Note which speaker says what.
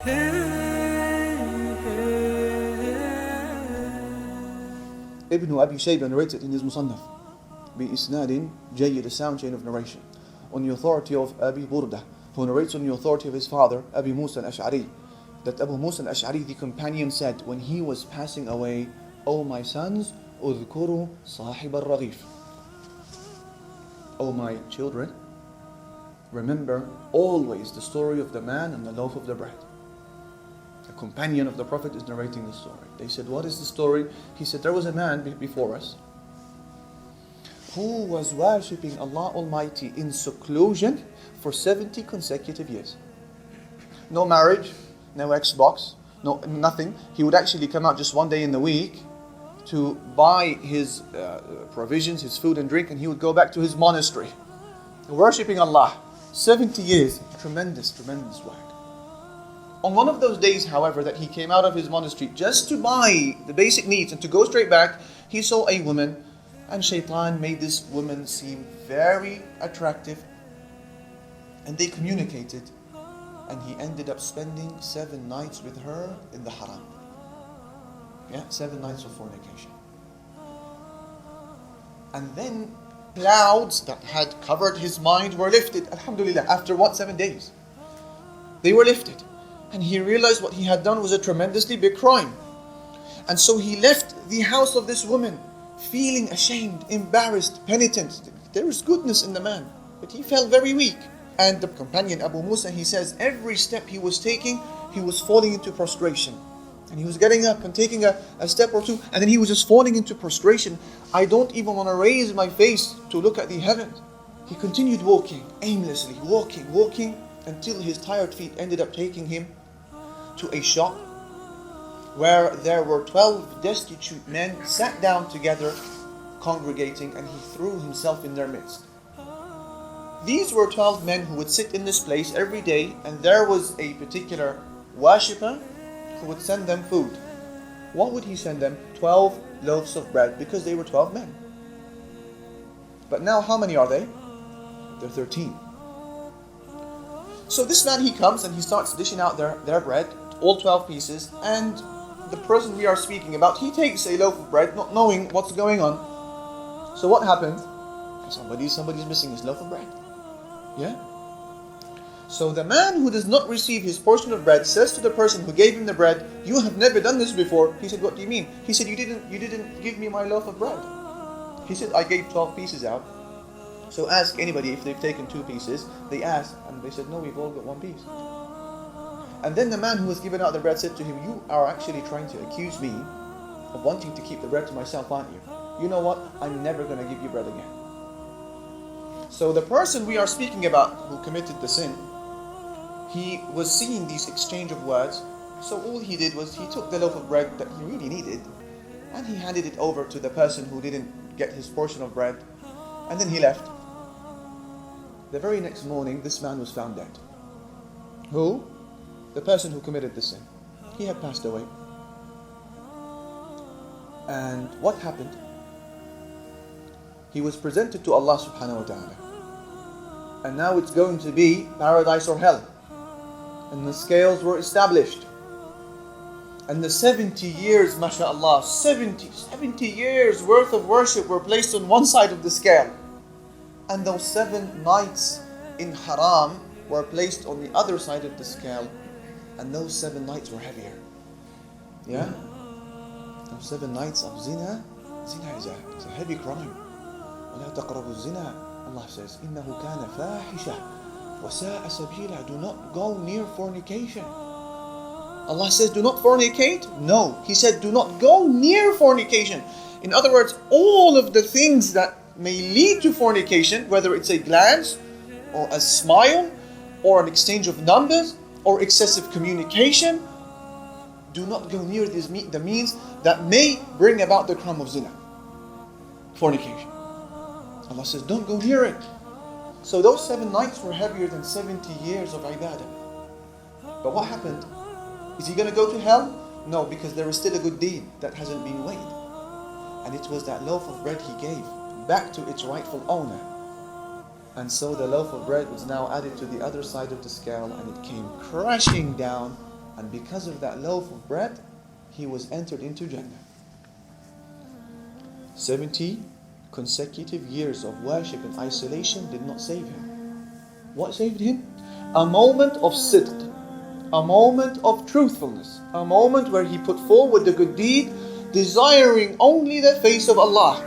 Speaker 1: Ibn Abi Shayba narrated in his Musannaf بإسناد جيد, a sound chain of narration, on the authority of Abi Burda, who narrates on the authority of his father, Abi Musa al-Ash'ari, that Abu Musa al-Ash'ari, the companion, said when he was passing away, "O my sons, اذكروا صاحب الرغيف." O my children, remember always the story of the man and the loaf of the bread. A companion of the Prophet is narrating the story. They said, "What is the story?" He said, "There was a man before us who was worshipping Allah Almighty in seclusion for 70 consecutive years. No marriage, no Xbox, no nothing. He would actually come out just one day in the week to buy his provisions, his food and drink, and he would go back to his monastery, worshipping Allah. 70 years, tremendous work. On one of those days, however, that he came out of his monastery just to buy the basic needs and to go straight back, he saw a woman, and Shaitan made this woman seem very attractive, and they communicated, and he ended up spending 7 nights with her in the haram. 7 nights of fornication. And then clouds that had covered his mind were lifted, alhamdulillah, after 7 days? They were lifted. And he realized what he had done was a tremendously big crime. And so he left the house of this woman, feeling ashamed, embarrassed, penitent. There is goodness in the man, but he felt very weak. And the companion Abu Musa, he says, every step he was taking, he was falling into prostration. And he was getting up and taking a step or two, and then he was just falling into prostration. "I don't even want to raise my face to look at the heavens." He continued walking, aimlessly, walking, until his tired feet ended up taking him to a shop where there were 12 destitute men sat down together, congregating, and he threw himself in their midst. These were 12 men who would sit in this place every day, and there was a particular worshipper who would send them food. What would he send them? 12 loaves of bread, because they were 12 men. But now how many are they? They're 13. So this man, he comes and he starts dishing out their bread, all 12 pieces, and the person we are speaking about, he takes a loaf of bread, not knowing what's going on. So what happens? Somebody's missing his loaf of bread. So the man who does not receive his portion of bread says to the person who gave him the bread, "You have never done this before." He said, "What do you mean?" He said, You didn't give me my loaf of bread." He said, "I gave 12 pieces out. So ask anybody if they've taken 2 pieces." They asked, and they said, "No, we've all got 1 piece." And then the man who was given out the bread said to him, "You are actually trying to accuse me of wanting to keep the bread to myself, aren't you? You know what? I'm never going to give you bread again." So the person we are speaking about who committed the sin, he was seeing these exchange of words. So all he did was he took the loaf of bread that he really needed, and he handed it over to the person who didn't get his portion of bread, and then he left. The very next morning, this man was found dead. Who? The person who committed the sin. He had passed away. And what happened? He was presented to Allah subhanahu wa ta'ala. And now it's going to be paradise or hell. And the scales were established. And the 70 years, mashallah, 70 years worth of worship were placed on one side of the scale. And those 7 nights in haram were placed on the other side of the scale. And those 7 nights were heavier. Those 7 nights of zina is a heavy crime. وَلَا تَقْرَبُوا الزِّنَا. Allah says, إِنَّهُ كَانَ فَاحِشَةً وَسَاءَ سَبِيلًا. Do not go near fornication. Allah says, do not fornicate? No. He said, do not go near fornication. In other words, all of the things that may lead to fornication, whether it's a glance, or a smile, or an exchange of numbers, or excessive communication, do not go near the means that may bring about the crime of zina, fornication. Allah says, don't go near it. So those 7 nights were heavier than 70 years of ibadah. But what happened? Is he going to go to hell? No, because there is still a good deed that hasn't been weighed. And it was that loaf of bread he gave back to its rightful owner. And so the loaf of bread was now added to the other side of the scale, and it came crashing down And because of that loaf of bread, he was entered into Jannah. 70 consecutive years of worship and isolation did not save him. What saved him? A moment of sidq, a moment of truthfulness, a moment where he put forward the good deed, desiring only the face of Allah.